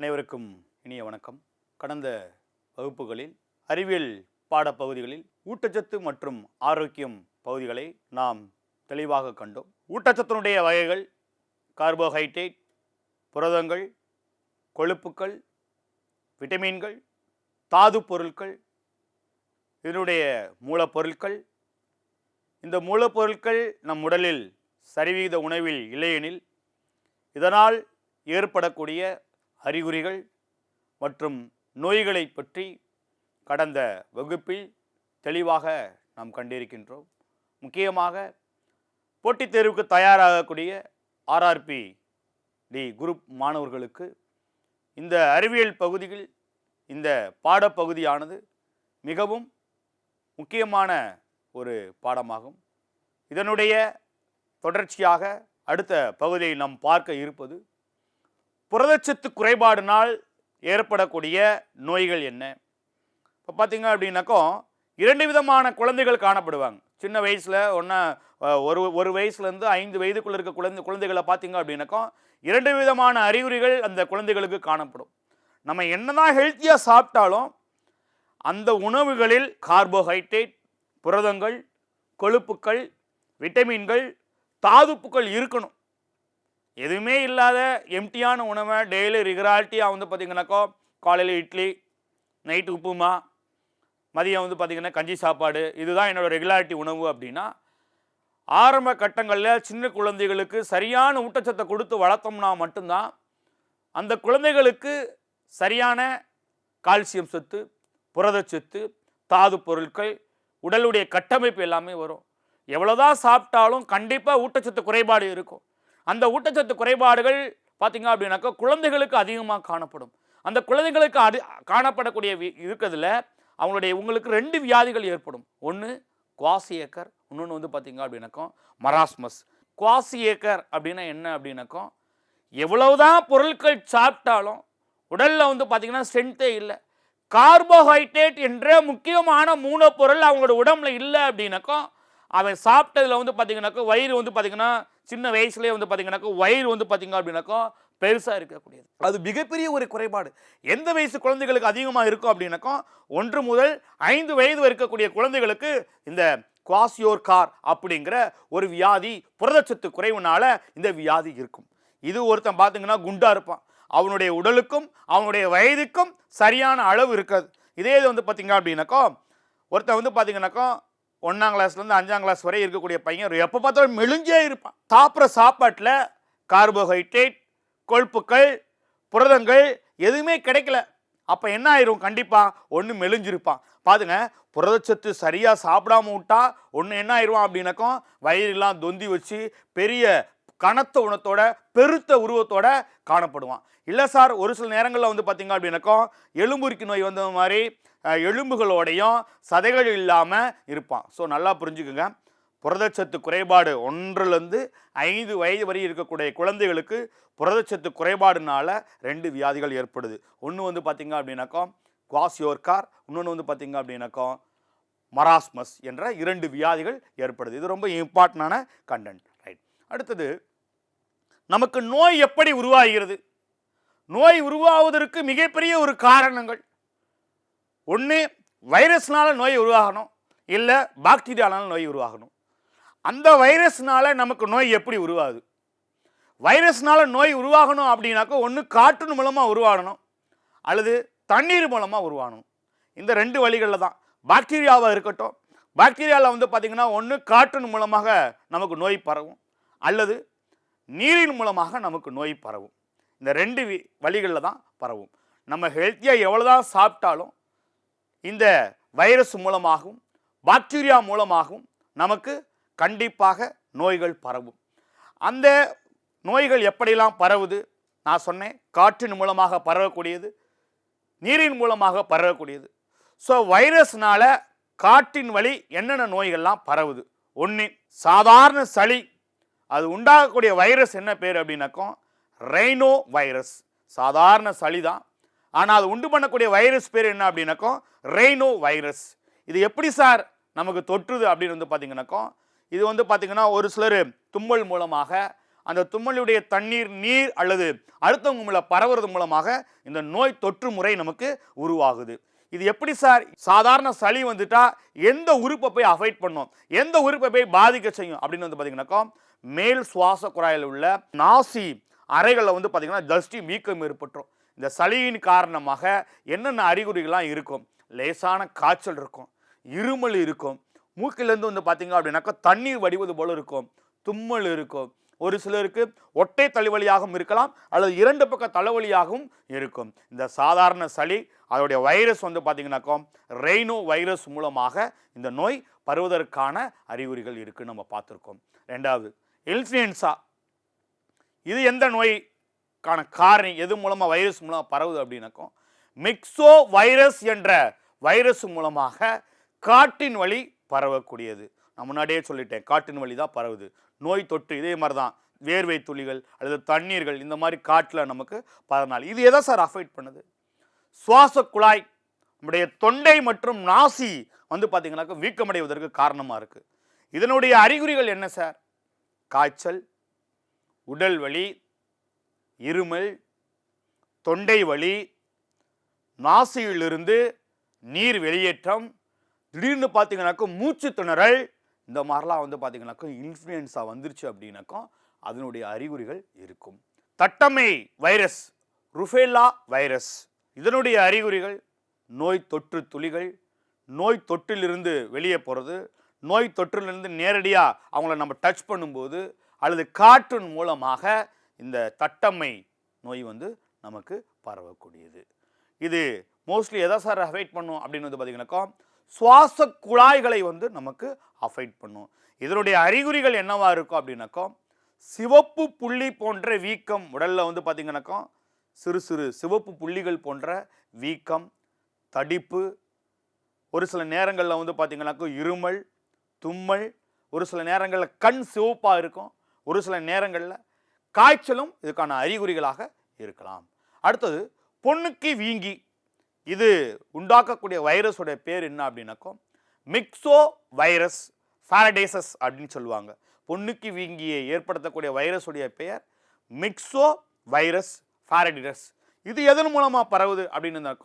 அனைவருக்கும் இனிய வணக்கம். கடந்த வகுப்புகளில் அறிவியல் பாடப்பகுதிகளில் ஊட்டச்சத்து மற்றும் ஆரோக்கியம் பகுதிகளை நாம் தெளிவாக கண்டோம். ஊட்டச்சத்தினுடைய வகைகள் கார்போஹைட்ரேட், புரதங்கள், கொழுப்புக்கள், விட்டமின்கள், தாது பொருட்கள், இதனுடைய மூலப்பொருட்கள். இந்த மூலப்பொருட்கள் நம் உடலில் சரிவிகித உணவில் இல்லையெனில் இதனால் ஏற்படக்கூடிய அறிகுறிகள் மற்றும் நோய்களை பற்றி கடந்த வகுப்பில் தெளிவாக நாம் கண்டிருக்கின்றோம். முக்கியமாக போட்டித் தேர்வுக்கு தயாராகக்கூடிய ஆர்ஆர்பி குரூப் மாணவர்களுக்கு இந்த அறிவியல் பகுதியில் இந்த பாடப்பகுதியானது மிகவும் முக்கியமான ஒரு பாடமாகும். இதனுடைய தொடர்ச்சியாக அடுத்த பகுதியை நாம் பார்க்க இருப்பது புரதச்சத்து குறைபாடினால் ஏற்படக்கூடிய நோய்கள் என்ன. இப்போ பார்த்தீங்க அப்படின்னாக்கோ இரண்டு விதமான குழந்தைகள் காணப்படுவாங்க. சின்ன வயசில் ஒரு வயசுலேருந்து 5 வயதுக்குள்ளே இருக்க குழந்தைகளை பார்த்தீங்க அப்படின்னாக்கோ இரண்டு விதமான அறிகுறிகள் அந்த குழந்தைகளுக்கு காணப்படும். நம்ம என்னதான் ஹெல்த்தியாக சாப்பிட்டாலும் அந்த உணவுகளில் கார்போஹைட்ரேட், புரதங்கள், கொழுப்புக்கள், விட்டமின்கள், தாதுப்புக்கள் இருக்கணும். எதுவுமே இல்லாத எம்டியான உணவை டெய்லி ரெகுலாரிட்டியாக பார்த்தீங்கன்னாக்கோ காலையில் இட்லி, நைட்டு உப்புமா, மதியம் பார்த்தீங்கன்னா கஞ்சி சாப்பாடு, இதுதான் என்னோடய ரெகுலாரிட்டி உணவு அப்படின்னா ஆரம்ப கட்டங்களில் சின்ன குழந்தைகளுக்கு சரியான ஊட்டச்சத்தை கொடுத்து வளர்த்தோம்னா மட்டும்தான் அந்த குழந்தைகளுக்கு சரியான கால்சியம் சத்து, புரதச்சத்து, தாது பொருட்கள், உடலுடைய கட்டமைப்பு எல்லாமே வரும். எவ்வளோதான் சாப்பிட்டாலும் கண்டிப்பாக ஊட்டச்சத்து குறைபாடு இருக்கும். அந்த ஊட்டச்சத்து குறைபாடுகள் பார்த்தீங்க அப்படின்னாக்கா குழந்தைகளுக்கு அதிகமாக காணப்படும். அந்த குழந்தைகளுக்கு காணப்படக்கூடிய இருக்கிறதுல உங்களுக்கு 2 வியாதிகள் ஏற்படும். ஒன்று குவாசியேக்கர், இன்னொன்று பார்த்தீங்க அப்படின்னாக்கா மராஸ்மஸ். குவாசியேக்கர் அப்படின்னா என்ன அப்படின்னாக்கா எவ்வளவுதான் பொருட்கள் சாப்பிட்டாலும் உடலில் பார்த்தீங்கன்னா ஸ்ட்ரென்த்தே இல்லை. கார்போஹைட்ரேட் என்ற முக்கியமான மூலப்பொருள் அவங்களோட உடம்புல இல்லை அப்படின்னாக்கா அவன் சாப்பிட்டதில் பார்த்தீங்கன்னாக்கா வயிறு பார்த்தீங்கன்னா சின்ன வயசுலேயே பார்த்தீங்கன்னாக்கா வயிறு பார்த்தீங்க அப்படின்னாக்கா பெருசாக இருக்கக்கூடியது. அது மிகப்பெரிய ஒரு குறைபாடு. எந்த வயசு குழந்தைகளுக்கு அதிகமாக இருக்கும் அப்படின்னாக்கா 1 முதல் 5 வயது இருக்கக்கூடிய குழந்தைகளுக்கு இந்த குவாசியோர்கார் அப்படிங்கிற ஒரு வியாதி, புரதச்சத்து குறைவுனால இந்த வியாதி இருக்கும். இது ஒருத்தன் பார்த்தீங்கன்னா குண்டா இருப்பான், அவனுடைய உடலுக்கும் அவனுடைய வயதுக்கும் சரியான அளவு இருக்காது. இதே இது பார்த்தீங்க அப்படின்னாக்கா ஒருத்தன் பார்த்தீங்கன்னாக்கா 1ஆம் கிளாஸ்லேருந்து 5ஆம் கிளாஸ் வரை இருக்கக்கூடிய பையன் எப்போ பார்த்தாலும் மெலிஞ்சே இருப்பான். சாப்பிட்ற சாப்பாட்டில் கார்போஹைட்ரேட், கொழுப்புக்கள், புரதங்கள் எதுவுமே கிடைக்கல. அப்போ என்ன ஆயிரும்? கண்டிப்பாக ஒன்று மெலிஞ்சிருப்பான். பாருங்க, புரதச்சத்து சரியாக சாப்பிடாம விட்டா ஒன்று என்ன ஆயிடுவான் அப்படின்னாக்கா வயிறெல்லாம் தொந்தி வச்சு பெரிய கனத்த உணத்தோட பெருத்த உருவத்தோட காணப்படுவான். இல்லை சார், ஒரு சில நேரங்களில் பார்த்தீங்க அப்படின்னாக்கா எலும்புரிக்கு நோய் வந்த மாதிரி எலும்புகளோடையும் சதைகள் இல்லாமல் இருப்பான். ஸோ நல்லா புரிஞ்சுக்குங்க, புரதச்சத்து குறைபாடு 1லேருந்து 5 வயது வரை இருக்கக்கூடிய குழந்தைகளுக்கு புரதச்சத்து குறைபாடுனால 2 வியாதிகள் ஏற்படுது. ஒன்று பார்த்தீங்க அப்படின்னாக்கா குவாசியோர்கார், இன்னொன்று பார்த்தீங்க அப்படின்னாக்கா மராஸ்மஸ் என்ற 2 வியாதிகள் ஏற்படுது. இது ரொம்ப இம்பார்ட்டண்டான கண்டென்ட். ரைட். அடுத்தது, நமக்கு நோய் எப்படி உருவாகிறது? நோய் உருவாவதற்கு மிகப்பெரிய ஒரு காரணங்கள். ஒன்று வைரஸ்னால நோய் உருவாகணும், இல்லை பாக்டீரியானால நோய் உருவாகணும். அந்த வைரஸ்னால நமக்கு நோய் எப்படி உருவாகுது? வைரஸ்னால நோய் உருவாகணும் அப்படின்னாக்கா ஒன்று காற்று மூலமாக உருவாகணும், அல்லது தண்ணீர் மூலமாக உருவாகணும். இந்த 2 வழிகளில் தான். பாக்டீரியாவாக இருக்கட்டும், பாக்டீரியாவில் பார்த்தீங்கன்னா ஒன்று காற்றின் மூலமாக நமக்கு நோய் பரவும், அல்லது நீரின் மூலமாக நமக்கு நோய் பரவும். இந்த 2 வழிகளில் தான் பரவும். நம்ம ஹெல்த்தியாக எவ்வளோதான் சாப்பிட்டாலும் இந்த வைரஸ் மூலமாகவும் பாக்டீரியா மூலமாகவும் நமக்கு கண்டிப்பாக நோய்கள் பரவும். அந்த நோய்கள் எப்படிலாம் பரவுது? நான் சொன்னேன், காற்றின் மூலமாக பரவக்கூடியது, நீரின் மூலமாக பரவக்கூடியது. ஸோ வைரஸ்னால காற்றின் வழி என்னென்ன நோய்கள்லாம் பரவுது? ஒன்று சாதாரண சளி, அது உண்டாகக்கூடிய வைரஸ் என்ன பேர் அப்படின்னாக்கோ ரைனோ வைரஸ். சாதாரண சளி தான், ஆனால் அது உண்டு பண்ணக்கூடிய வைரஸ் பேர் என்ன அப்படின்னாக்கோ ரெய்னோ வைரஸ். இது எப்படி சார் நமக்கு தொற்றுது அப்படின்னு பார்த்தீங்கன்னாக்கோ இது பார்த்தீங்கன்னா ஒரு சிலர் தும்மல் மூலமாக, அந்த தும்மலுடைய தண்ணீர் நீர் அல்லது அடுத்தவங்க மூலம் பரவுறது மூலமாக இந்த நோய் தொற்று முறை நமக்கு உருவாகுது. இது எப்படி சார்? சாதாரண சளி வந்துட்டா எந்த உறுப்பை போய் அஃபெக்ட் பண்ணும், எந்த உறுப்பை போய் பாதிக்க செய்யும் அப்படின்னு வந்து பார்த்தீங்கன்னாக்கா மேல் சுவாச குழாயில் உள்ள நாசி அறைகளில் வந்து பார்த்தீங்கன்னா ஜஸ்டி வீக்கம் ஏற்பட்டுரும். இந்த சளியின் காரணமாக என்னென்ன அறிகுறிகள்லாம் இருக்கும்? லேசான காய்ச்சல் இருக்கும், இருமல் இருக்கும், மூக்கிலேருந்து வந்து பார்த்தீங்க அப்படின்னாக்கா தண்ணீர் வடிவது போல இருக்கும், தும்மல் இருக்கும், ஒரு சிலருக்கு ஒற்றை தலைவலியாகவும் இருக்கலாம் அல்லது 2 பக்க தலைவலியாகவும் இருக்கும். இந்த சாதாரண சளி அதோடைய வைரஸ் வந்து பார்த்தீங்கன்னாக்கா ரெய்னோ வைரஸ் மூலமாக இந்த நோய் பரவுவதற்கான அறிகுறிகள் இருக்குன்னு நம்ம பார்த்துருக்கோம். 2வது இன்ஃப்ளூயன்சா. இது எந்த நோய்க்கான காரணி, எது மூலமாக வைரஸ் மூலமாக பரவுது அப்படின்னாக்கா மிக்சோ வைரஸ் என்ற வைரஸ் மூலமாக காற்றின் வழி பரவக்கூடியது. நான் முன்னாடியே சொல்லிட்டேன், காற்றின் வழி தான் பரவுது. நோய் தொற்று இதே மாதிரி தான், வேர்வை துளிகள் அல்லது தண்ணீர்கள் இந்த மாதிரி காற்றில் நமக்கு பரவனால. இது எதை சார் அஃபெக்ட் பண்ணுது? சுவாச குழாய், நம்முடைய தொண்டை மற்றும் நாசி வந்து பார்த்தீங்கன்னாக்கா வீக்கமடைவதற்கு காரணமாக இருக்குது. இதனுடைய அறிகுறிகள் என்ன சார்? காய்ச்சல், உடல் வலி, இருமல், தொண்டை வலி, நாசியிலிருந்து நீர் வெளியேற்றம், திடீர்னு பார்த்தீங்கன்னாக்கா மூச்சு திணறல், இந்த மாதிரிலாம் வந்து பார்த்தீங்கன்னாக்கா இன்ஃப்ளூயன்ஸா வந்துருச்சு அப்படின்னாக்கா அதனுடைய அறிகுறிகள் இருக்கும். தட்டம்மை வைரஸ், ருஃபேலா வைரஸ், இதனுடைய அறிகுறிகள் நோய் தொற்று துளிகள், நோய் தொற்றிலிருந்து வெளியே போகிறது, நோய் தொற்றிலிருந்து நேரடியாக அவங்கள நம்ம டச் பண்ணும்போது அல்லது காற்றின் மூலமாக இந்த தட்டம்மை நோய் வந்து நமக்கு பரவக்கூடியது. இது மோஸ்ட்லி எதை சார் அஃபெக்ட் பண்ணும் அப்படின்னு வந்து பார்த்தீங்கன்னாக்கா சுவாச குழாய்களை வந்து நமக்கு அஃபெக்ட் பண்ணும். இதனுடைய அறிகுறிகள் என்னவா இருக்கும் அப்படின்னாக்கா சிவப்பு புள்ளி போன்ற வீக்கம், உடலில் வந்து பார்த்தீங்கன்னாக்கா சிறு சிறு சிவப்பு புள்ளிகள் போன்ற வீக்கம், தடிப்பு, ஒரு சில நேரங்களில் வந்து பார்த்தீங்கன்னாக்கா இருமல், தும்மல், ஒரு சில நேரங்களில் கண் சிவப்பாக இருக்கும், ஒரு சில நேரங்களில் காய்ச்சலும் இதுக்கான அறிகுறிகளாக இருக்கலாம். அடுத்தது பொண்ணுக்கு வீங்கி. இது உண்டாக்கக்கூடிய வைரஸோட பேர் என்ன அப்படின்னாக்கா மிக்சோ வைரஸ் ஃபாரடேசஸ் அப்படின்னு சொல்லுவாங்க. பொண்ணுக்கு வீங்கியை ஏற்படுத்தக்கூடிய வைரஸுடைய பெயர் மிக்சோ வைரஸ் ஃபாரடேசஸ். இது எதன் மூலமாக பரவுது அப்படின்னு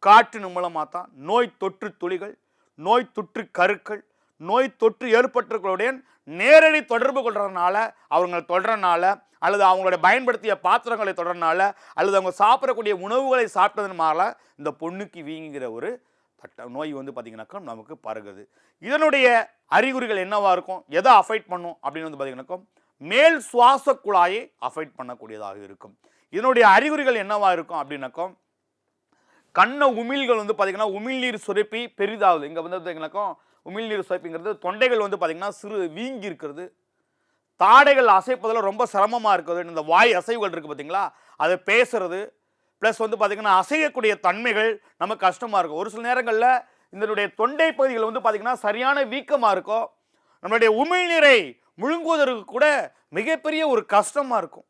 காற்றின் மூலமாக தான். நோய் தொற்று துளிகள், நோய் தொற்று கருக்கள், நோய் தொற்று ஏற்பட்டவர்களுடைய நேரடி தொடர்பு கொள்றதுனால, அவங்க தொடர்றதுனால அல்லது அவங்களுடைய பயன்படுத்திய பாத்திரங்களை தொடர்றதுனால அல்லது அவங்க சாப்பிடக்கூடிய உணவுகளை சாப்பிட்டதுனால இந்த பொண்ணுக்கு வீங்கிற ஒரு நோய் வந்து பார்த்தீங்கன்னாக்கா நமக்கு பரகுது. இதனுடைய அறிகுறிகள் என்னவா இருக்கும், எதை அஃபெக்ட் பண்ணும் அப்படின்னு வந்து பார்த்தீங்கன்னாக்கா மேல் சுவாச குழாயை அஃபெக்ட் பண்ணக்கூடியதாக இருக்கும். இதனுடைய அறிகுறிகள் என்னவா இருக்கும் அப்படின்னாக்கா கண்ண உமிழ்கள் வந்து பார்த்தீங்கன்னா உமிழ்நீர் சுரப்பி பெரிதாகுது. இங்கே வந்து பார்த்தீங்கன்னாக்கா உமிழ்நீர் சுரப்பிங்கிறது தொண்டைகள் வந்து பார்த்தீங்கன்னா சிறு வீங்கி இருக்கிறது, தாடைகள் அசைப்பதில் ரொம்ப சிரமமாக இருக்குது, இந்த வாய் அசைவுகள் இருக்குது பார்த்தீங்களா, அதை பேசுறது ப்ளஸ் வந்து பார்த்தீங்கன்னா அசையக்கூடிய தன்மைகள் நமக்கு கஷ்டமாக இருக்கும். ஒரு சில நேரங்களில் இதனுடைய தொண்டை பகுதிகள் வந்து பார்த்தீங்கன்னா சரியான வீக்கமாக இருக்கும், நம்மளுடைய உமிழ்நீரை முழுங்குவதற்கு கூட மிகப்பெரிய ஒரு கஷ்டமாக இருக்கும்.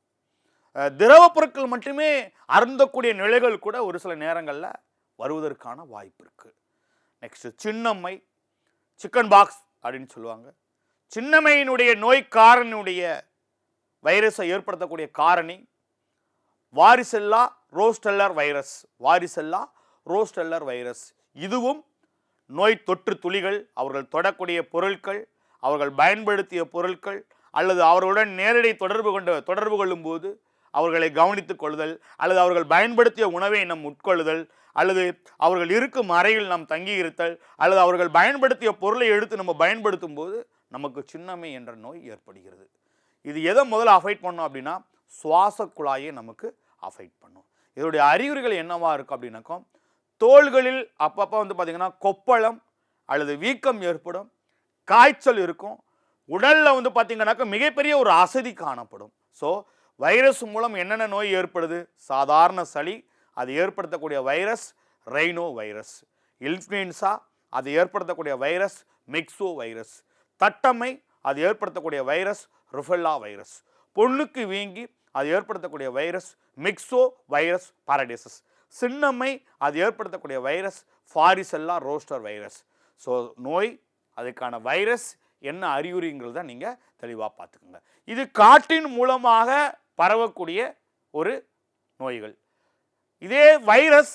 திரவ பொருட்கள் மட்டுமே அருந்தக்கூடிய நிலைகள் கூட ஒரு சில நேரங்களில் வருவதற்கான வாய்ப்பு இருக்குது. நெக்ஸ்ட் சின்னம்மை, சிக்கன் பாக்ஸ் அப்படின்னு சொல்லுவாங்க. சின்னம்மையினுடைய நோய் காரணியுடைய வைரஸை ஏற்படுத்தக்கூடிய காரணி வாரிசெல்லா ரோஸ்டெல்லர் வைரஸ். வாரிசெல்லா ரோஸ்டெல்லர் வைரஸ் இதுவும் நோய் தொற்று துளிகள், அவர்கள் தொடக்கூடிய பொருட்கள், அவர்கள் பயன்படுத்திய பொருட்கள் அல்லது அவர்களுடன் நேரடி தொடர்பு கொள்ளும் போது அவர்களை கவனித்துக் கொள்ளுதல் அல்லது அவர்கள் பயன்படுத்திய உணவை நம் உட்கொள்ளுதல் அல்லது அவர்கள் இருக்கும் அறையில் நாம் தங்கி இருத்தல் அல்லது அவர்கள் பயன்படுத்திய பொருளை எடுத்து நம்ம பயன்படுத்தும் போது நமக்கு சின்னம்மை என்ற நோய் ஏற்படுகிறது. இது எதை முதல்ல அஃபெக்ட் பண்ணும் அப்படின்னா சுவாச குழாயை நமக்கு அஃபெக்ட் பண்ணும். இதனுடைய அறிகுறிகள் என்னவா இருக்கும் அப்படின்னாக்கா தோள்களில் அப்பப்போ வந்து பார்த்தீங்கன்னா கொப்பளம் அல்லது வீக்கம் ஏற்படும், காய்ச்சல் இருக்கும், உடலில் வந்து பார்த்தீங்கன்னாக்கா மிகப்பெரிய ஒரு அசதி காணப்படும். ஸோ வைரஸ் மூலம் என்னென்ன நோய் ஏற்படுது? சாதாரண சளி, அது ஏற்படுத்தக்கூடிய வைரஸ் ரெய்னோ வைரஸ். இன்ஃப்ளூயன்சா, அது ஏற்படுத்தக்கூடிய வைரஸ் மிக்சோ வைரஸ். தட்டம்மை, அது ஏற்படுத்தக்கூடிய வைரஸ் ருஃபெல்லா வைரஸ். பொண்ணுக்கு வீங்கி, அது ஏற்படுத்தக்கூடிய வைரஸ் மிக்சோ வைரஸ் பாரடேசஸ். சின்னம்மை, அது ஏற்படுத்தக்கூடிய வைரஸ் வாரிசெல்லா ரோஸ்டர் வைரஸ். ஸோ நோய், அதுக்கான வைரஸ் என்ன அறிகுறிங்கிறத நீங்கள் தெளிவாக பார்த்துக்கோங்க. இது காற்றின் மூலமாக பரவக்கூடிய ஒரு நோய்கள். இதே வைரஸ்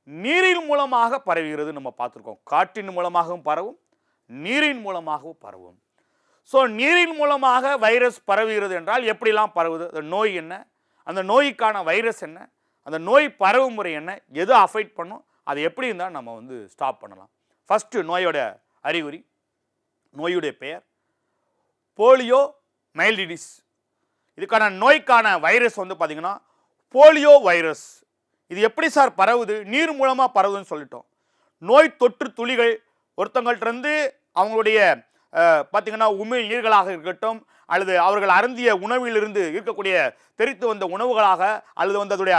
நீரின் மூலமாக பரவுகிறது நம்ம பார்த்துருக்கோம். காற்றின் மூலமாகவும் பரவும், நீரின் மூலமாகவும் பரவும். ஸோ நீரின் மூலமாக வைரஸ் பரவுகிறது என்றால் எப்படிலாம் பரவுது, அந்த நோய் என்ன, அந்த நோய்க்கான வைரஸ் என்ன, அந்த நோய் பரவும் முறை என்ன, எது அஃபெக்ட் பண்ணும், அது எப்படி இருந்தால் நம்ம வந்து ஸ்டாப் பண்ணலாம். ஃபஸ்ட்டு நோயோட அறிகுறி, நோயுடைய பெயர் போலியோ மைல்டிடிஸ். இதுக்கான நோய்க்கான வைரஸ் வந்து பார்த்தீங்கன்னா போலியோ வைரஸ். இது எப்படி சார் பரவுது, நீர் மூலமாக பரவுதுன்னு சொல்லிட்டோம். நோய் தொற்று துளிகள் ஒருத்தங்கள்டிருந்து அவங்களுடைய பார்த்தீங்கன்னா உமிழ் நீர்களாக இருக்கட்டும், அல்லது அவர்கள் அருந்திய உணவிலிருந்து இருக்கக்கூடிய தெரித்து வந்த உணவுகளாக, அல்லது வந்து அதோடைய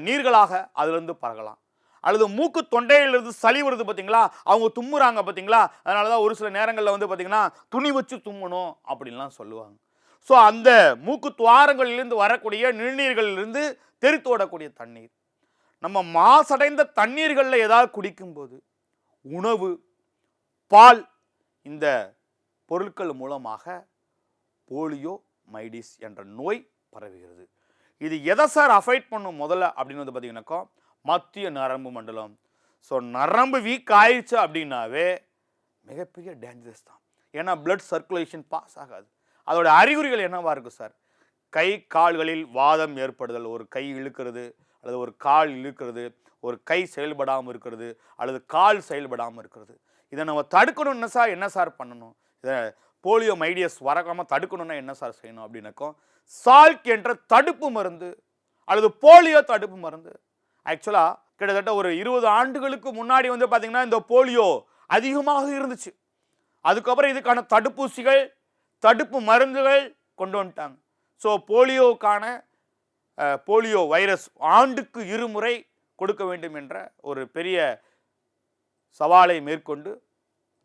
நீர்களாக அதிலிருந்து பரகலாம். அல்லது மூக்கு தொண்டையிலிருந்து சளி வருது பார்த்தீங்களா, அவங்க தும்முறாங்க பார்த்தீங்களா, அதனால தான் ஒரு சில நேரங்களில் வந்து பார்த்தீங்கன்னா துணி வச்சு தும்மணும் அப்படின்லாம் சொல்லுவாங்க. ஸோ அந்த மூக்கு துவாரங்களிலிருந்து வரக்கூடிய நிணநீர்களிலிருந்து தெரித்து ஓடக்கூடிய தண்ணீர், நம்ம மாசடைந்த தண்ணீர்களில் ஏதாவது குடிக்கும்போது, உணவு, பால், இந்த பொருட்கள் மூலமாக போலியோ மைடிஸ் என்ற நோய் பரவுகிறது. இது எதை சார் அஃபெக்ட் பண்ணும் முதல்ல அப்படின்னு வந்து பார்த்தீங்கன்னாக்கா மத்திய நரம்பு மண்டலம். ஸோ நரம்பு வீக் ஆயிடுச்சு அப்படின்னாவே மிகப்பெரிய டேஞ்சரஸ் தான். ஏன்னா பிளட் சர்க்குலேஷன் பாஸ் ஆகாது. அதோட அறிகுறிகள் என்னவா இருக்கும் சார், கை கால்களில் வாதம் ஏற்படுதல், ஒரு கை இழுக்கிறது அல்லது ஒரு கால் இழுக்கிறது, ஒரு கை செயல்படாமல் இருக்கிறது அல்லது கால் செயல்படாமல் இருக்கிறது. இதை நம்ம தடுக்கணும்னு சார் என்ன சார் பண்ணணும், இதை போலியோ மைடியஸ் வரக்காமல் தடுக்கணும்னா என்ன சார் செய்யணும் அப்படின்னாக்கோ சால்க் என்ற தடுப்பு மருந்து அல்லது போலியோ தடுப்பு மருந்து. ஆக்சுவலாக கிட்டத்தட்ட ஒரு 20 ஆண்டுகளுக்கு முன்னாடி வந்து பார்த்தீங்கன்னா இந்த போலியோ அதிகமாக இருந்துச்சு. அதுக்கப்புறம் இதுக்கான தடுப்பூசிகள், தடுப்பு மருந்துகள் கொண்டு வந்துட்டாங்க. ஸோ போலியோவுக்கான போலியோ வைரஸ் ஆண்டுக்கு 2 முறை கொடுக்க வேண்டும் என்ற ஒரு பெரிய சவாலை மேற்கொண்டு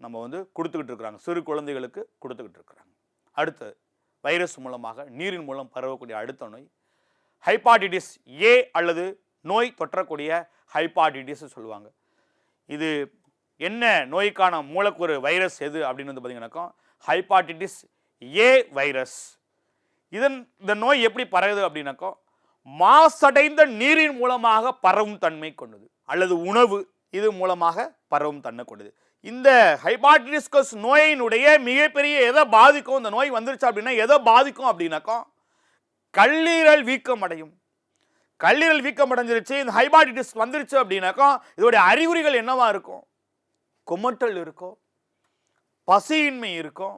நம்ம வந்து கொடுத்துக்கிட்டு இருக்கிறாங்க, சிறு குழந்தைகளுக்கு கொடுத்துக்கிட்டு இருக்கிறாங்க. அடுத்து வைரஸ் மூலமாக நீரின் மூலம் பரவக்கூடிய அடுத்த நோய் ஹைப்பாட்டிட்டிஸ் ஏ அல்லது நோய் தொற்றக்கூடிய ஹைப்பாட்டிட்டிஸ் சொல்லுவாங்க. இது என்ன நோய்க்கான மூலக்கூறு வைரஸ் எது அப்படின்னு வந்து பார்த்தீங்கன்னாக்கா ஹைப்பாட்டிட்டிஸ் ஏ வைரஸ். இந்த நோய் எப்படி பரவுது அப்படின்னாக்கா மாசடைந்த நீரின் மூலமாக பரவும் தன்மை கொண்டது அல்லது உணவு இது மூலமாக பரவும் தன்மை கொண்டது. இந்த ஹைப்பாட்டிட்டிஸ் நோயினுடைய மிகப்பெரிய எதை பாதிக்கும், இந்த நோய் வந்துருச்சு அப்படின்னா எதை பாதிக்கும் அப்படின்னாக்கா கல்லீரல் வீக்கம் அடையும். கல்லீரல் வீக்கம் அடைஞ்சிருச்சு, இந்த ஹைப்பாட்டிட்டிஸ் வந்துருச்சு அப்படின்னாக்கா இதோடைய அறிகுறிகள் என்னவா இருக்கும், குமட்டல் இருக்கும், பசியின்மை இருக்கும்,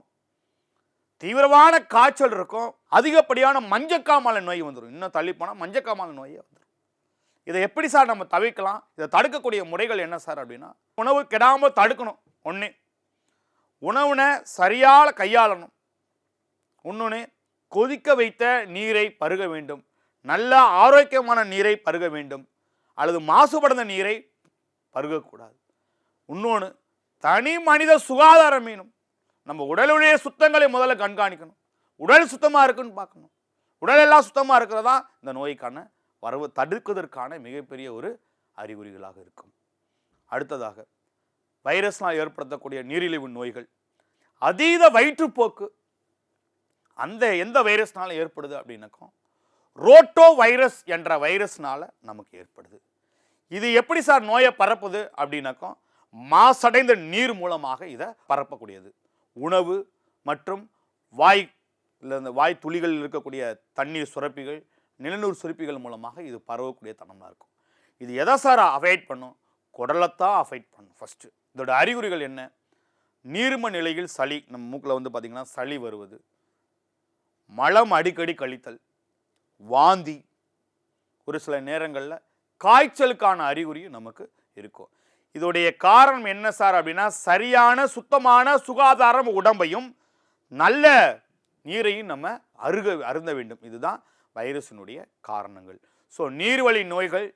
தீவிரமான காய்ச்சல் இருக்கும், அதிகப்படியான மஞ்சக்காமாலை நோய் வந்துடும். இன்னும் தள்ளி போனால் மஞ்சக்காமாலை நோயே வந்துடும். இதை எப்படி சார் நம்ம தவிர்க்கலாம், இதை தடுக்கக்கூடிய முறைகள் என்ன சார் அப்படின்னா உணவு கெடாமல் தடுக்கணும். ஒன்று, உணவுனை சரியாக கையாளணும். இன்னொன்று, கொதிக்க வைத்த நீரை பருக வேண்டும், நல்ல ஆரோக்கியமான நீரை பருக வேண்டும், அல்லது மாசுபடுத்த நீரை பருகக்கூடாது. இன்னொன்று, தனி மனித சுகாதாரம் வேணும். நம்ம உடலுடைய சுத்தங்களை முதல்ல கண்காணிக்கணும். உடல் சுத்தமாக இருக்குன்னு பார்க்கணும். உடல் எல்லாம் சுத்தமாக இருக்கிறதா இந்த நோய்க்கான வரவு தடுக்குவதற்கான மிகப்பெரிய ஒரு அறிகுறிகளாக இருக்கும். அடுத்ததாக வைரஸ்னால் ஏற்படுத்தக்கூடிய நீரிழிவு நோய்கள், அதீத வயிற்றுப்போக்கு. அந்த எந்த வைரஸ்னால ஏற்படுது அப்படின்னாக்கா ரோட்டோ வைரஸ் என்ற வைரஸ்னால நமக்கு ஏற்படுது. இது எப்படி சார் நோயை பரப்புது அப்படின்னாக்கா மாசடைந்த நீர் மூலமாக இதை பரப்பக்கூடியது. உணவு மற்றும் வாய் துளிகளில் இருக்கக்கூடிய தண்ணீர் சுரப்பிகள், நிலநீர் சுரப்பிகள் மூலமாக இது பரவக்கூடிய தனமாக இருக்கும். இது எதை சார் அஃபெக்ட் பண்ணும், குடலைத்தான் அஃபெக்ட் பண்ணும். ஃபஸ்ட்டு இதோட அறிகுறிகள் என்ன, நீர்ம நிலையில் சளி, நம்ம மூக்கில் வந்து பார்த்திங்கன்னா சளி வருவது, மலம் அடிக்கடி கழித்தல், வாந்தி, ஒரு சில நேரங்களில் காய்ச்சலுக்கான அறிகுறியும் நமக்கு இருக்கும். இதோடைய காரணம் என்ன சார் அப்படின்னா சரியான சுத்தமான சுகாதாரம் உடம்பையும் நல்ல நீரையும் நம்ம அருந்த வேண்டும். இதுதான் வைரஸினுடைய காரணங்கள். ஸோ நீர்வழி நோய்கள்,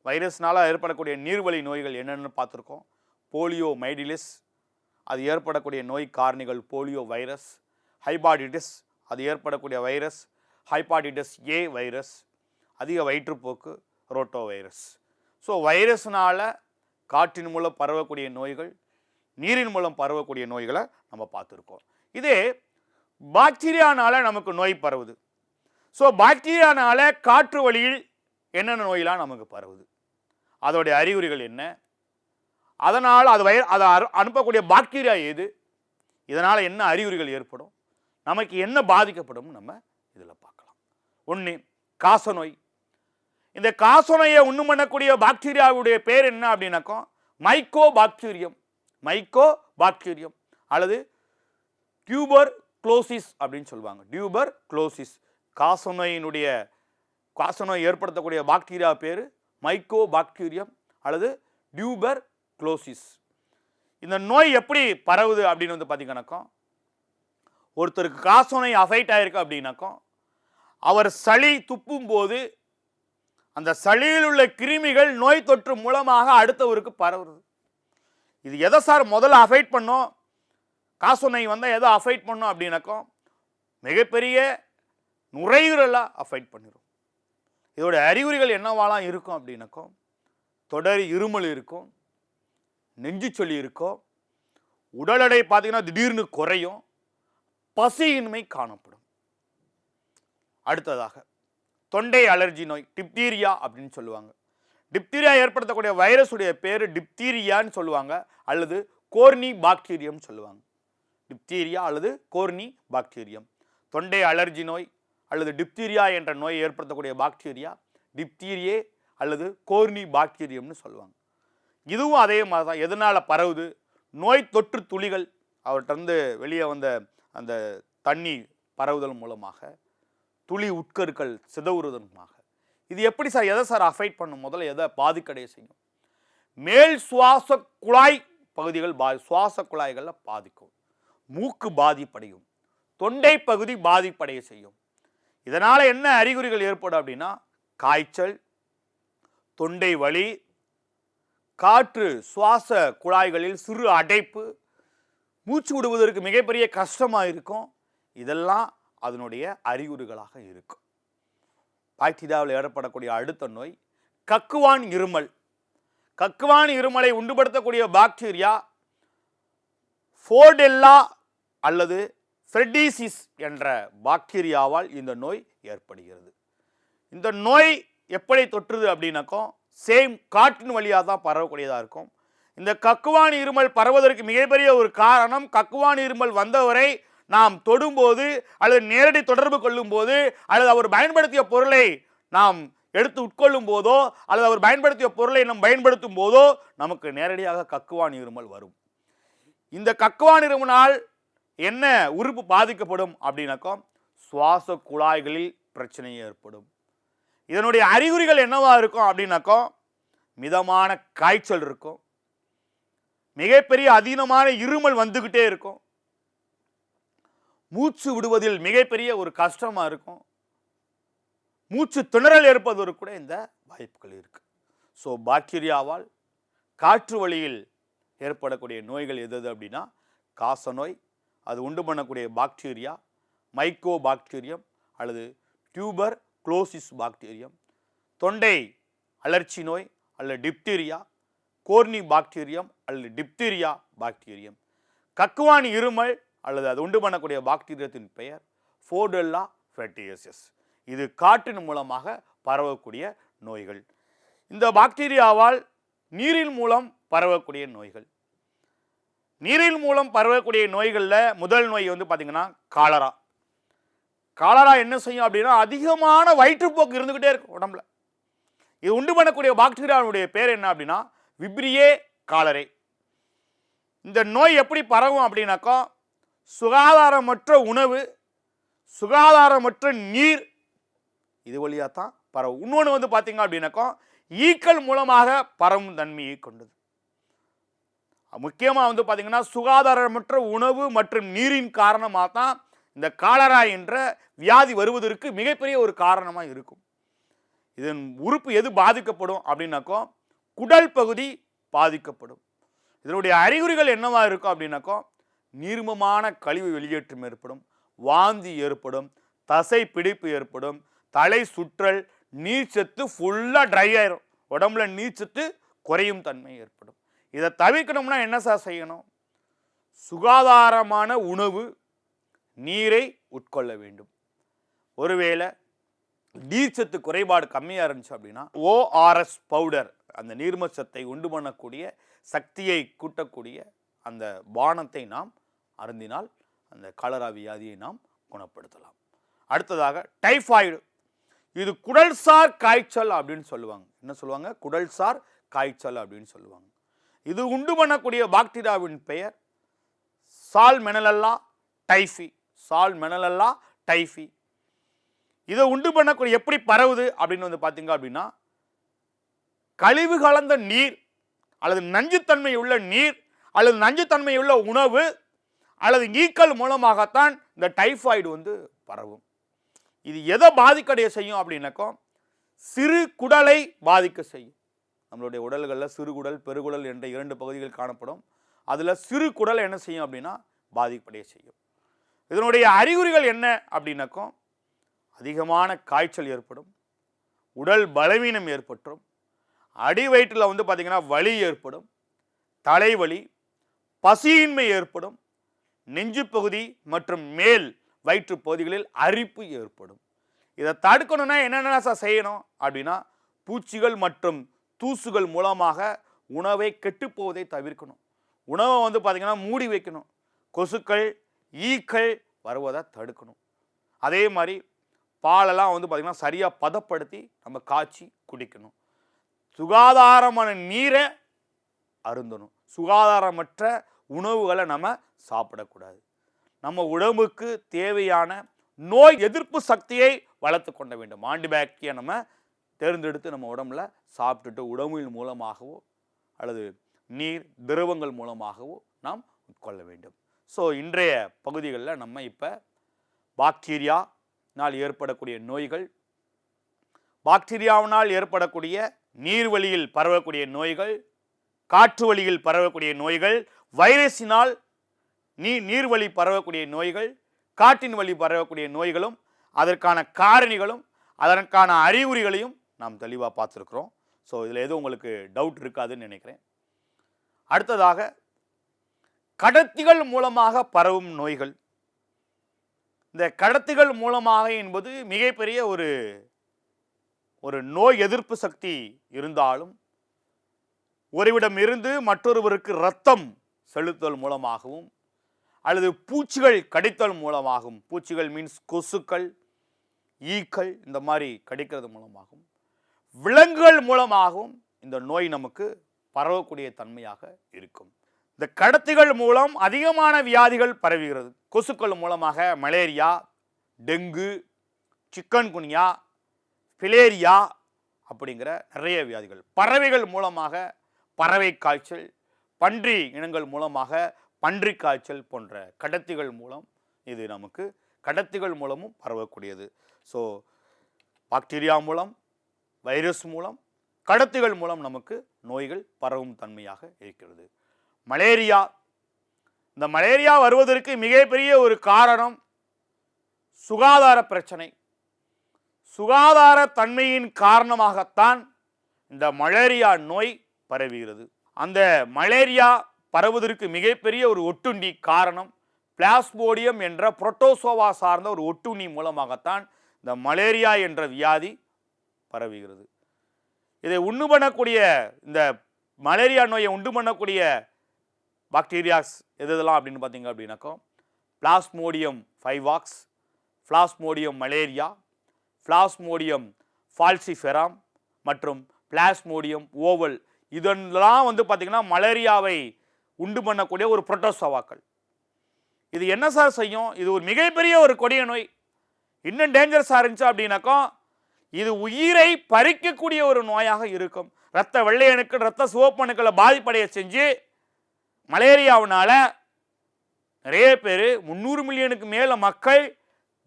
வைரஸ்னால் ஏற்படக்கூடிய நீர்வழி நோய்கள் என்னென்னு பார்த்துருக்கோம். போலியோ மைடிலிஸ், அது ஏற்படக்கூடிய நோய் காரணிகள் போலியோ வைரஸ். ஹைப்பாட்டிட்டிஸ், அது ஏற்படக்கூடிய வைரஸ் ஹைப்பாட்டிட்டிஸ் ஏ வைரஸ். அதிக வயிற்றுப்போக்கு ரோட்டோ வைரஸ். ஸோ வைரஸ்னால் காற்றின் மூலம் பரவக்கூடிய நோய்கள், நீரின் மூலம் பரவக்கூடிய நோய்களை நம்ம பார்த்துருக்கோம். இதே பாக்டீரியானால நமக்கு நோய் பரவுது. ஸோ பாக்டீரியானால காற்று வழியில் என்னென்ன நோயெல்லாம் நமக்கு பரவுது, அதோடைய அறிகுறிகள் என்ன, அதனால் அதை அனுப்பக்கூடிய பாக்டீரியா எது, இதனால் என்ன அறிகுறிகள் ஏற்படும், நமக்கு என்ன பாதிக்கப்படும் நம்ம இதில் பார்க்கலாம். ஒன்று, காசநோய். இந்த காசநோயை உண்டு பண்ணக்கூடிய பாக்டீரியாவுடைய பேர் என்ன அப்படின்னாக்கோ மைக்கோ பாக்டீரியம் அல்லது டியூபர் குளோசிஸ் அப்படின்னு சொல்லுவாங்க. டியூபர் குளோசிஸ். காசநோய் ஏற்படுத்தக்கூடிய பாக்டீரியா பேர் மைக்கோ பாக்டீரியம் அல்லது டியூபர் குளோசிஸ். இந்த நோய் எப்படி பரவுது அப்படின்னு வந்து பார்த்தீங்கன்னாக்கோ, ஒருத்தருக்கு காசநோய் அஃபெக்ட் ஆயிருக்கு அப்படின்னாக்கோ அவர் சளி துப்பும் போது அந்த சளியில் உள்ள கிருமிகள் நோய் தொற்று மூலமாக அடுத்தவருக்கு பரவுறது. இது எதை சார் முதல்ல அஃபெக்ட் பண்ணும், காசநோய் வந்தால் எதை அஃபெக்ட் பண்ணும் அப்படின்னாக்கோ மிகப்பெரிய நுரையீரலாக அஃபெக்ட் பண்ணிடும். இதோட அறிகுறிகள் என்னவாலாம் இருக்கும் அப்படின்னாக்கோ தொடர் இருமல் இருக்கும், நெஞ்சு சளி இருக்கும், உடல் எடை பார்த்தீங்கன்னா திடீர்னு குறையும், பசியின்மை காணப்படும். அடுத்ததாக தொண்டை அலர்ஜி நோய், டிப்தீரியா அப்படின்னு சொல்லுவாங்க. டிப்தீரியா ஏற்படுத்தக்கூடிய வைரஸுடைய பேர் டிப்தீரியான்னு சொல்லுவாங்க அல்லது கோர்னி பாக்டீரியம் சொல்லுவாங்க. டிப்தீரியா அல்லது கோர்னி பாக்டீரியம். தொண்டை அலர்ஜி நோய் அல்லது டிப்தீரியா என்ற நோயை ஏற்படுத்தக்கூடிய பாக்டீரியா டிப்தீரியே அல்லது கோர்னி பாக்டீரியம்னு சொல்லுவாங்க. இதுவும் அதே மாதிரி தான். எதனால் பரவுது, நோய் தொற்று துளிகள் அவர்கிட்ட வெளியே வந்த அந்த தண்ணி பரவுதல் மூலமாக, துளி உட்கருக்கள் சிதவுறுதலுமாக. இது எப்படி சார், எதை சார் அஃபெக்ட் பண்ணும், முதல்ல எதை பாதிக்கடைய செய்யும், மேல் சுவாச குழாய் பகுதிகள் சுவாச குழாய்களில் பாதிக்கும், மூக்கு பாதிப்படையும், தொண்டை பகுதி பாதிப்படைய செய்யும். இதனால் என்ன அறிகுறிகள் ஏற்படும் அப்படின்னா காய்ச்சல், தொண்டை வலி, காற்று சுவாச குழாய்களில் சிறு அடைப்பு, மூச்சு விடுவதற்கு மிகப்பெரிய கஷ்டமாக இருக்கும். இதெல்லாம் அதனுடைய அறிகுறிகளாக இருக்கும். பாக்டீரியாவில் ஏற்படக்கூடிய அடுத்த நோய் கக்குவான் இருமல். கக்குவான் இருமலை உண்டுபடுத்தக்கூடிய பாக்டீரியா ஃபோர்டெல்லா அல்லது ஃப்ரெடிசிஸ் என்ற பாக்டீரியாவால் இந்த நோய் ஏற்படுகிறது. இந்த நோய் எப்படி தொற்றுது அப்படின்னாக்கோ சேம் காற்றின் வழியாக தான் பரவக்கூடியதாக இருக்கும். இந்த கக்குவான் இருமல் பரவுவதற்கு மிகப்பெரிய ஒரு காரணம், கக்குவான் இருமல் வந்தவரை நாம் தொடும்போது அல்லது நேரடி தொடர்பு கொள்ளும் போது அல்லது அவர் பயன்படுத்திய பொருளை நாம் எடுத்து உட்கொள்ளும் போதோ அல்லது அவர் பயன்படுத்திய பொருளை நாம் பயன்படுத்தும் போதோ நமக்கு நேரடியாக கக்குவான் இருமல் வரும். இந்த கக்குவான் இருமலால் என்ன உறுப்பு பாதிக்கப்படும் அப்படின்னாக்கோ சுவாச குழாய்களில் பிரச்சனை ஏற்படும். இதனுடைய அறிகுறிகள் என்னவா இருக்கும் அப்படின்னாக்கோ மிதமான காய்ச்சல் இருக்கும், மிகப்பெரிய அதீனமான இருமல் வந்துகிட்டே இருக்கும், மூச்சு விடுவதில் மிகப்பெரிய ஒரு கஷ்டமா இருக்கும், மூச்சு திணறல் ஏற்பதற்கு கூட இந்த வாய்ப்புகள் இருக்கு. ஸோ பாக்டீரியாவால் காற்று வழியில் ஏற்படக்கூடிய நோய்கள் எது அப்படின்னா காசநோய், அது உண்டு பண்ணக்கூடிய பாக்டீரியா மைக்கோ பாக்டீரியம் அல்லது டியூபர் குளோசிஸ் பாக்டீரியம், தொண்டை அலர்ச்சி நோய் அல்லது டிப்தீரியா, கோர்னி பாக்டீரியம் அல்லது டிப்தீரியா பாக்டீரியம், கக்குவான் இருமல் அல்லது அது உண்டு பண்ணக்கூடிய பாக்டீரியத்தின் பெயர் ஃபோர்டெல்லா ஃபெர்டியசிஸ். இது காற்றின் மூலமாக பரவக்கூடிய நோய்கள். இந்த பாக்டீரியாவால் நீரின் மூலம் பரவக்கூடிய நோய்கள். நீரின் மூலம் பரவக்கூடிய நோய்களில் முதல் நோய் வந்து பார்த்தீங்கன்னா காலரா. காலரா என்ன செய்யும் அப்படின்னா அதிகமான வயிற்றுப்போக்கு இருந்துக்கிட்டே இருக்கும் உடம்புல. இது உண்டு பண்ணக்கூடிய பாக்டீரியாவுடைய பேர் என்ன அப்படின்னா விப்ரியே காலரே. இந்த நோய் எப்படி பரவும் அப்படின்னாக்கா சுகாதாரமற்ற உணவு, சுகாதாரமற்ற நீர், இது வழியாக தான் பரவும். இன்னொன்று வந்து பார்த்தீங்க அப்படின்னாக்கா ஈக்கள் மூலமாக பரவும் தன்மையை கொண்டது. முக்கியமாக வந்து பார்த்தீங்கன்னா சுகாதாரமற்ற உணவு மற்றும் நீரின் காரணமாக தான் இந்த காலரா என்ற வியாதி வருவதற்கு மிகப்பெரிய ஒரு காரணமாக இருக்கும். இதன் உறுப்பு எது பாதிக்கப்படும் அப்படின்னாக்கோ குடல் பகுதி பாதிக்கப்படும். இதனுடைய அறிகுறிகள் என்னவா இருக்கும் அப்படின்னாக்கோ நீர்மமான கழிவு வெளியேற்றம் ஏற்படும், வாந்தி ஏற்படும், தசை பிடிப்பு ஏற்படும், தலை சுற்றல், நீர்ச்சத்து ஃபுல்லாக ட்ரை ஆயிரும், உடம்புல நீர்ச்சத்து குறையும் தன்மை ஏற்படும். இதை தவிர்க்கணும்னா என்ன சார் செய்யணும்? சுகாதாரமான உணவு, நீரை உட்கொள்ள வேண்டும். ஒருவேளை நீர்ச்சத்து குறைபாடு கம்மியாக இருந்துச்சு அப்படின்னா ஓஆர்எஸ் பவுடர், அந்த நீர்மச்சத்தை உண்டு பண்ணக்கூடிய சக்தியை கூட்டக்கூடிய அந்த பானத்தை நாம் அருந்தினால் அந்த காலரா வியாதியை நாம் குணப்படுத்தலாம். அடுத்ததாக டைஃபாய்டு. இது குடல்சார் காய்ச்சல் அப்படின்னு சொல்லுவாங்க. என்ன சொல்லுவாங்க? குடல்சார் காய்ச்சல் அப்படின்னு சொல்லுவாங்க. இது உண்டு பண்ணக்கூடிய பாக்டீரியாவின் பெயர் சால்மெனலல்லா டைஃபி. சால்மெனலல்லா டைஃபி. இதை உண்டு பண்ணக்கூடிய எப்படி பரவுது அப்படின்னு வந்து பார்த்தீங்க அப்படின்னா, கழிவு கலந்த நீர் அல்லது நஞ்சுத்தன்மை உள்ள நீர் அல்லது நஞ்சுத்தன்மை உள்ள உணவு அல்லது ஈக்கள் மூலமாகத்தான் இந்த டைஃபாய்டு வந்து பரவும். இது எதை பாதிக்கடைய செய்யும் அப்படின்னாக்கோ, சிறு குடலை பாதிக்க செய்யும். நம்மளுடைய உடல்களில் சிறுகுடல் பெருகுடல் என்ற 2 பகுதிகள் காணப்படும். அதில் சிறு குடலை என்ன செய்யும் அப்படின்னா பாதிப்படைய செய்யும். இதனுடைய அறிகுறிகள் என்ன அப்படின்னாக்கோ, அதிகமான காய்ச்சல் ஏற்படும், உடல் பலவீனம் ஏற்பட்டும், அடி வயிற்றில் வந்து பார்த்திங்கன்னா வலி ஏற்படும், தலைவலி, பசியின்மை ஏற்படும், நெஞ்சு பகுதி மற்றும் மேல் வயிற்று பகுதிகளில் அரிப்பு ஏற்படும். இதை தடுக்கணும்னா என்னென்ன செய்யணும் அப்படின்னா, பூச்சிகள் மற்றும் தூசுகள் மூலமாக உணவை கெட்டுப்போவதை தவிர்க்கணும். உணவை வந்து பார்த்திங்கன்னா மூடி வைக்கணும். கொசுக்கள் ஈக்கள் வருவதை தடுக்கணும். அதே மாதிரி பாலெல்லாம் வந்து பார்த்திங்கன்னா சரியாக பதப்படுத்தி நம்ம காய்ச்சி குடிக்கணும். சுகாதாரமான நீரை அருந்தணும். சுகாதாரமற்ற உணவுகளை நம்ம சாப்பிடக்கூடாது. நம்ம உடம்புக்கு தேவையான நோய் எதிர்ப்பு சக்தியை வளர்த்து கொள்ள வேண்டும். ஆன்டிபாக்டீரியா நம்ம தேர்ந்தெடுத்து நம்ம உடம்புல சாப்பிட்டுட்டு உணவின் மூலமாகவோ அல்லது நீர் திரவங்கள் மூலமாகவோ நாம் உட்கொள்ள வேண்டும். ஸோ இன்றைய பகுதிகளில் நம்ம இப்போ பாக்டீரியானால் ஏற்படக்கூடிய நோய்கள், பாக்டீரியாவினால் ஏற்படக்கூடிய நீர்வழியில் பரவக்கூடிய நோய்கள், காற்று வழியில் பரவக்கூடிய நோய்கள், வைரஸினால் நீர்வழி பரவக்கூடிய நோய்கள், காற்றின் வழி பரவக்கூடிய நோய்களும் அதற்கான காரணிகளும் அதற்கான அறிகுறிகளையும் நாம் தெளிவாக பார்த்துருக்குறோம். ஸோ இதில் எதுவும் உங்களுக்கு டவுட் இருக்காதுன்னு நினைக்கிறேன். அடுத்ததாக கடத்திகள் மூலமாக பரவும் நோய்கள். இந்த கடத்திகள் மூலமாக என்பது மிகப்பெரிய ஒரு நோய் எதிர்ப்பு சக்தி இருந்தாலும், ஒருவிடம் இருந்து மற்றொருவருக்கு இரத்தம் செலுத்தல் மூலமாகவும் அல்லது பூச்சிகள் கடித்தல் மூலமாகவும், பூச்சிகள் மீன்ஸ் கொசுக்கள் ஈக்கள் இந்த மாதிரி கடிக்கிறது மூலமாகவும், விலங்குகள் மூலமாகவும் இந்த நோய் நமக்கு பரவக்கூடிய தன்மையாக இருக்கும். இந்த கடத்திகள் மூலம் அதிகமான வியாதிகள் பரவுகிறது. கொசுக்கள் மூலமாக மலேரியா, டெங்கு, சிக்கன்குனியா, ஃபிலேரியா அப்படிங்கிற நிறைய வியாதிகள். பறவைகள் மூலமாக பறவை காய்ச்சல், பன்றி இனங்கள் மூலமாக பன்றி காய்ச்சல் போன்ற கடத்திகள் மூலம் இது நமக்கு கடத்திகள் மூலமும் பரவக்கூடியது. ஸோ பாக்டீரியா மூலம், வைரஸ் மூலம், கடத்திகள் மூலம் நமக்கு நோய்கள் பரவும் தன்மையாக இருக்கிறது. மலேரியா. இந்த மலேரியா வருவதற்கு மிகப்பெரிய ஒரு காரணம் சுகாதார பிரச்சனை. சுகாதார தன்மையின் காரணமாகத்தான் இந்த மலேரியா நோய் பரவுகிறது. அந்த மலேரியா பரவுவதற்கு மிகப்பெரிய ஒரு ஒட்டுண்ணி காரணம் பிளாஸ்மோடியம் என்ற புரோட்டோசோவா சார்ந்த ஒரு ஒட்டுண்ணி மூலமாகத்தான் இந்த மலேரியா என்ற வியாதி பரவுகிறது. இதை உண்டு பண்ணக்கூடிய, இந்த மலேரியா நோயை உண்டு பண்ணக்கூடிய பாக்டீரியாஸ் எதெல்லாம் அப்படின்னு பார்த்தீங்க அப்படின்னாக்கோ, பிளாஸ்மோடியம் ஃபைவாக்ஸ், பிளாஸ்மோடியம் மலேரியா, பிளாஸ்மோடியம் ஃபால்சிஃபெராம் மற்றும் பிளாஸ்மோடியம் ஓவல். இதெல்லாம் வந்து பார்த்திங்கன்னா மலேரியாவை உண்டு பண்ணக்கூடிய ஒரு புரோட்டோசோவாக்கள். இது என்ன சார் செய்யும்? இது ஒரு மிகப்பெரிய ஒரு கொடிய நோய். இன்னும் டேஞ்சரஸாக இருந்துச்சு அப்படின்னாக்கோ, இது உயிரை பறிக்கக்கூடிய ஒரு நோயாக இருக்கும். இரத்த வெள்ளை அணுக்கள், இரத்த சிவப்பு அணுக்களை பாதிப்படைய செஞ்சு மலேரியாவினால நிறைய பேர் 300 மில்லியனுக்கு மேல மக்கள்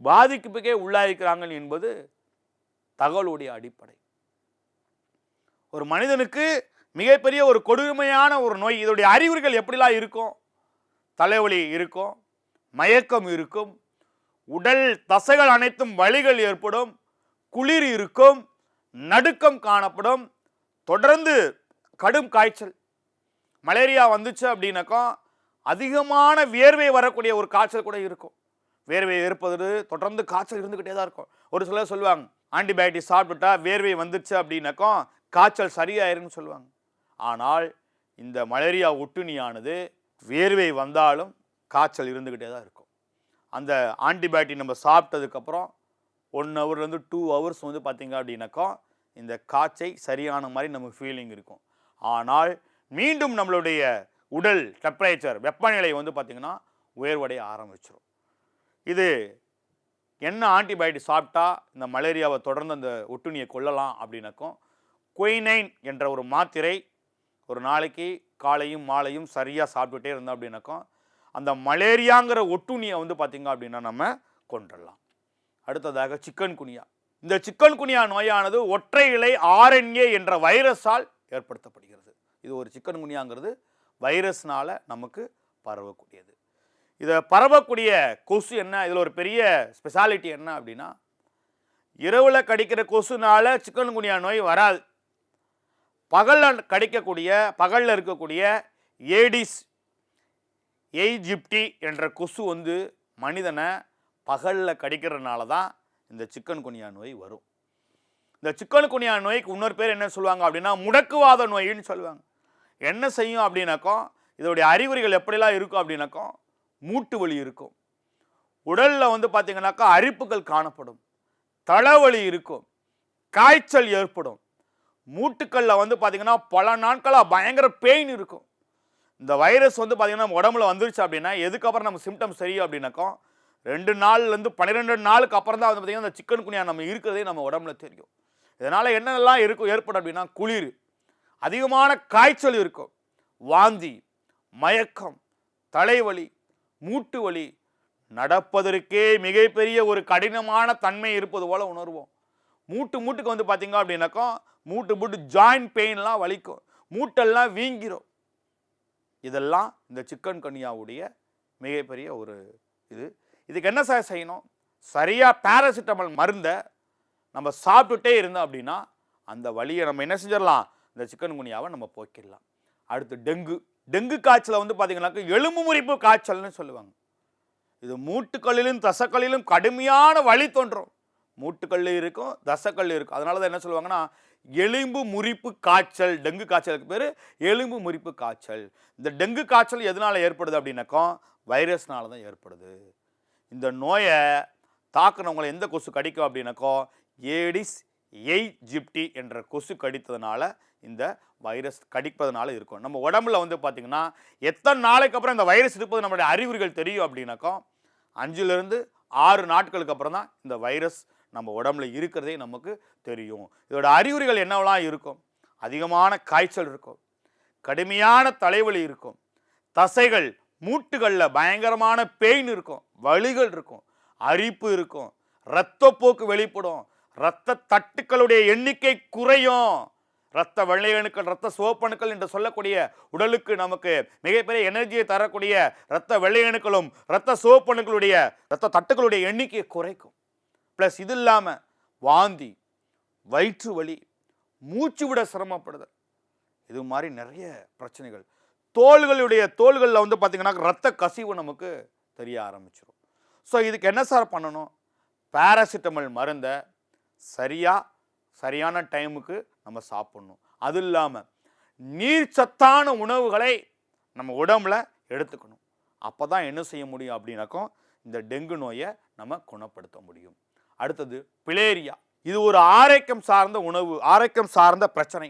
பாதிப்புக்கே உள்ளாயிருக்கிறாங்க என்பது தகவலுடைய அடிப்படை. ஒரு மனிதனுக்கு மிகப்பெரிய ஒரு கொடுமையான ஒரு நோய். இதோடைய அறிகுறிகள் எப்படிலாம் இருக்கும்? தலைவலி இருக்கும், மயக்கம் இருக்கும், உடல் தசைகள் அனைத்தும் வலிகள் ஏற்படும், குளிர் இருக்கும், நடுக்கம் காணப்படும், தொடர்ந்து கடும் காய்ச்சல். மலேரியா வந்துச்சு அப்படின்னாக்கா அதிகமான வியர்வை வரக்கூடிய ஒரு காய்ச்சல் கூட இருக்கும். வேர்வை ஏற்பது, தொடர்ந்து காய்ச்சல் இருந்துக்கிட்டே தான் இருக்கும். ஒரு சிலர் சொல்லுவாங்க ஆன்டிபயோட்டிக் சாப்பிட்டுட்டா வேர்வை வந்துருச்சு அப்படின்னாக்கோ காய்ச்சல் சரியாயிருன்னு சொல்லுவாங்க. ஆனால் இந்த மலேரியா ஒட்டுண்ணியானது வேர்வை வந்தாலும் காய்ச்சல் இருந்துக்கிட்டே தான் இருக்கும். அந்த ஆன்டிபயோட்டிக் நம்ம சாப்பிட்டதுக்கப்புறம் 1 ஹவர்லேருந்து 2 ஹவர்ஸ் வந்து பார்த்திங்க அப்படின்னாக்கா இந்த காய்ச்சல் சரியான மாதிரி நமக்கு ஃபீலிங் இருக்கும். ஆனால் மீண்டும் நம்மளுடைய உடல் டெம்பரேச்சர் வெப்பநிலை வந்து பார்த்திங்கன்னா உயர்வடைய ஆரம்பிச்சிடும். இது என்ன ஆன்டிபயோட்டிக் சாப்பிட்டா இந்த மலேரியாவை தொடர்ந்து அந்த ஒட்டுண்ணியை கொல்லலாம் அப்படின்னாக்கும் குயினைன் என்ற ஒரு மாத்திரை ஒரு நாளைக்கு காலையும் மாலையும் சரியாக சாப்பிட்டுட்டே இருந்தோம் அப்படின்னாக்கும் அந்த மலேரியாங்கிற ஒட்டுண்ணியை வந்து பார்த்திங்க அப்படின்னா நம்ம கொண்டுடலாம். அடுத்ததாக சிக்கன் குனியா. இந்த சிக்கன் குனியா நோயானது ஒற்றை இலை RNA என்ற வைரஸால் ஏற்படுத்தப்படுகிறது. இது ஒரு சிக்கன் குனியாங்கிறது வைரஸ்னால நமக்கு பரவக்கூடியது. இதை பரவக்கூடிய கொசு என்ன, இதில் ஒரு பெரிய ஸ்பெஷாலிட்டி என்ன அப்படின்னா, இரவில் கடிக்கிற கொசுனால சிக்கன் குனியா நோய் வராது. பகலில் இருக்கக்கூடிய ஏடிஸ் எய்ஜிப்டி என்ற கொசு வந்து மனிதனை பகலில் கடிக்கிறதுனால தான் இந்த சிக்கன் குனியா நோய் வரும். இந்த சிக்கன் குனியா நோய்க்கு இன்னொரு பேர் என்ன சொல்லுவாங்க அப்படின்னா முடக்குவாத நோயின்னு சொல்லுவாங்க. என்ன செய்யும் அப்படின்னாக்கோ இதோடைய அறிகுறிகள் எப்படிலாம் இருக்கும் அப்படின்னாக்கோ மூட்டு வலி இருக்கும், உடலில் வந்து பார்த்திங்கனாக்கா அரிப்புகள் காணப்படும், தலைவலி இருக்கும், காய்ச்சல் ஏற்படும், மூட்டுக்களில் வந்து பார்த்திங்கன்னா பல நாட்களாக பயங்கர பெயின் இருக்கும். இந்த வைரஸ் வந்து பார்த்திங்கன்னா உடம்புல வந்துருச்சு அப்படின்னா எதுக்கப்புறம் நம்ம சிம்டம்ஸ் தெரியும் அப்படின்னாக்கோ 2 நாள்லேருந்து 12 நாளுக்கு அப்புறம் தான் வந்து பார்த்திங்கன்னா இந்த சிக்கன் குனியா நம்ம இருக்கிறதே நம்ம உடம்புல தெரியும். இதனால் என்னெல்லாம் ஏற்படும் அப்படின்னா குளிர், அதிகமான காய்ச்சல் இருக்கும், வாந்தி, மயக்கம், தலைவலி, மூட்டு வலி, நடப்பதற்கே மிகப்பெரிய ஒரு கடினமான தன்மை இருப்பது போல உணர்வோம். மூட்டுக்கு வந்து பார்த்திங்க அப்படின்னாக்கோ மூட்டு ஜாயின்ட் பெயின்லாம் வலிக்கும், மூட்டெல்லாம் வீங்கிரும். இதெல்லாம் இந்த சிக்கன் குனியாவுடைய மிகப்பெரிய ஒரு இதுக்கு என்ன செய்யணும், சரியாக பேராசிட்டமல் மருந்தை நம்ம சாப்பிட்டுட்டே இருந்தோம் அப்படின்னா அந்த வலியை நம்ம என்ன செஞ்சிடலாம், இந்த சிக்கன் குனியாவை நம்ம போக்கிடலாம். அடுத்து டெங்கு காய்ச்சலை வந்து பார்த்திங்கனாக்கா எலும்பு முறிப்பு காய்ச்சல்னு சொல்லுவாங்க. இது மூட்டுக்களிலும் தசைக்களிலும் கடுமையான வலி தோன்றும். மூட்டுக்கல் இருக்கும், தசைக்கல் இருக்கும். அதனால தான் என்ன சொல்லுவாங்கன்னா எலும்பு முறிப்பு காய்ச்சல். டெங்கு காய்ச்சலுக்கு பேர் எலும்பு முறிப்பு காய்ச்சல். இந்த டெங்கு காய்ச்சல் எதனால் ஏற்படுது அப்படின்னாக்கோ வைரஸ்னால தான் ஏற்படுது. இந்த நோயை தாக்குனவங்களை எந்த கொசு கடிக்கும் அப்படின்னாக்கோ ஏடிஸ் எய்ஜிப்டி என்ற கொசு கடித்ததுனால இந்த வைரஸ் கடிப்பதனால இருக்கும். நம்ம உடம்புல வந்து பார்த்திங்கன்னா எத்தனை நாளைக்கு அப்புறம் இந்த வைரஸ் இருப்பது நம்மளுடைய அறிகுறிகள் தெரியும் அப்படின்னாக்கோ 5லிருந்து 6 நாட்களுக்கு அப்புறம் தான் இந்த வைரஸ் நம்ம உடம்புல இருக்கிறதே நமக்கு தெரியும். இதோட அறிகுறிகள் என்னவெல்லாம் இருக்கும், அதிகமான காய்ச்சல் இருக்கும், கடுமையான தலைவலி இருக்கும், தசைகள் மூட்டுகளில் பயங்கரமான பெயின் இருக்கும், வலிகள் இருக்கும், அரிப்பு இருக்கும், இரத்தப்போக்கு வெளிப்படும், இரத்த தட்டுக்களுடைய எண்ணிக்கை குறையும், இரத்த வெள்ளையணுக்கள், இரத்த சிவப்பணுக்கள் என்று சொல்லக்கூடிய உடலுக்கு நமக்கு மிகப்பெரிய எனர்ஜியை தரக்கூடிய இரத்த வெள்ளையணுக்களும் இரத்த சிவப்பணுக்களுடைய இரத்த தட்டுக்களுடைய எண்ணிக்கையை குறைக்கும். ப்ளஸ் இது இல்லாமல் வாந்தி, வயிற்று வலி, மூச்சு விட சிரமப்படுதல், இது மாதிரி நிறைய பிரச்சனைகள். தோள்களில் வந்து பார்த்திங்கன்னா இரத்த கசிவு நமக்கு தெரிய ஆரம்பிச்சிடும். ஸோ இதுக்கு என்ன சார் பண்ணணும், பேராசிட்டமல் மருந்தை சரியான டைமுக்கு நம்ம சாப்பிட்ணும். அது இல்லாமல் நீர் சத்தான உணவுகளை நம்ம உடம்புல எடுத்துக்கணும். அப்போ தான் என்ன செய்ய முடியும் அப்படின்னாக்கோ இந்த டெங்கு நோயை நம்ம குணப்படுத்த முடியும். அடுத்தது பிளேரியா. இது ஒரு ஆரோக்கியம் சார்ந்த உணவு, ஆரோக்கியம் சார்ந்த பிரச்சனை,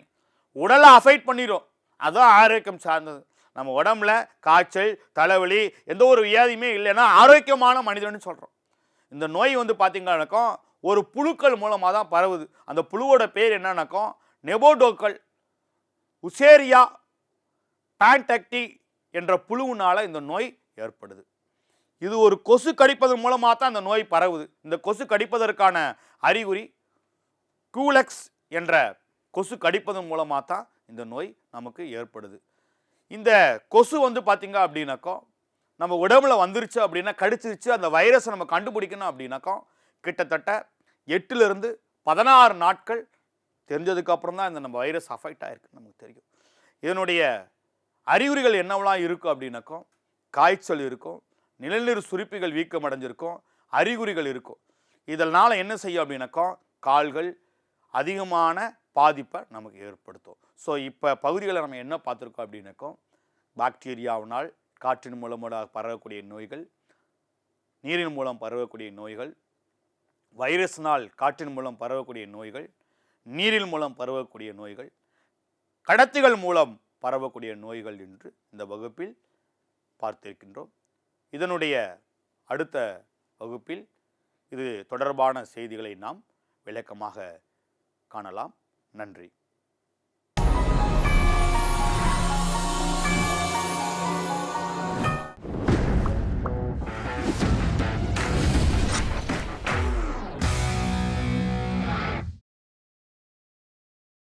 உடலை அஃபெக்ட் பண்ணிடும். அதுதான் ஆரோக்கியம் சார்ந்தது. நம்ம உடம்புல காய்ச்சல், தலைவலி, எந்த ஒரு வியாதியுமே இல்லைன்னா ஆரோக்கியமான மனிதன்னு சொல்கிறோம். இந்த நோய் வந்து பார்த்திங்கன்னாக்கோ ஒரு புழுக்கள் மூலமாக தான் பரவுது. அந்த புழுவோட பேர் என்னன்னாக்கோ நெபோடோக்கல் உசேரியா பேண்டக்டி என்ற புழுவினால இந்த நோய் ஏற்படுது. இது ஒரு கொசு கடிப்பதன் மூலமாக தான் இந்த நோய் பரவுது. இந்த கொசு கடிப்பதற்கான அறிகுறி கூலெக்ஸ் என்ற கொசு கடிப்பதன் மூலமாக தான் இந்த நோய் நமக்கு ஏற்படுது. இந்த கொசு வந்து பார்த்திங்க அப்படின்னாக்கோ நம்ம உடம்புல வந்துருச்சு அப்படின்னா கடிச்சிருச்சு, அந்த வைரஸை நம்ம கண்டுபிடிக்கணும் அப்படின்னாக்கோ கிட்டத்தட்ட 8லிருந்து 16 நாட்கள் தெரிஞ்சதுக்கப்புறம் தான் இந்த நம்ம வைரஸ் அஃபெக்ட் ஆகிருக்கு நமக்கு தெரியும். இதனுடைய அறிகுறிகள் என்னவெல்லாம் இருக்கும் அப்படின்னாக்கோ காய்ச்சல் இருக்கும், நிலநீர் சுருப்பிகள் வீக்கம் அடைஞ்சிருக்கும், அறிகுறிகள் இருக்கும். இதனால் என்ன செய்யும் அப்படின்னாக்கா கால்கள் அதிகமான பாதிப்பை நமக்கு ஏற்படுத்தும். ஸோ இப்போ பகுதிகளை நம்ம என்ன பார்த்துருக்கோம் அப்படின்னாக்கா பாக்டீரியாவினால் காற்றின் மூலமாக பரவக்கூடிய நோய்கள், நீரின் மூலம் பரவக்கூடிய நோய்கள், வைரஸினால் காற்றின் மூலம் பரவக்கூடிய நோய்கள், நீரின் மூலம் பரவக்கூடிய நோய்கள், கடத்திகள் மூலம் பரவக்கூடிய நோய்கள் என்று இந்த வகுப்பில் பார்த்திருக்கின்றோம். இதனுடைய அடுத்த வகுப்பில் இது தொடர்பான செய்திகளை நாம் விளக்கமாக காணலாம். நன்றி.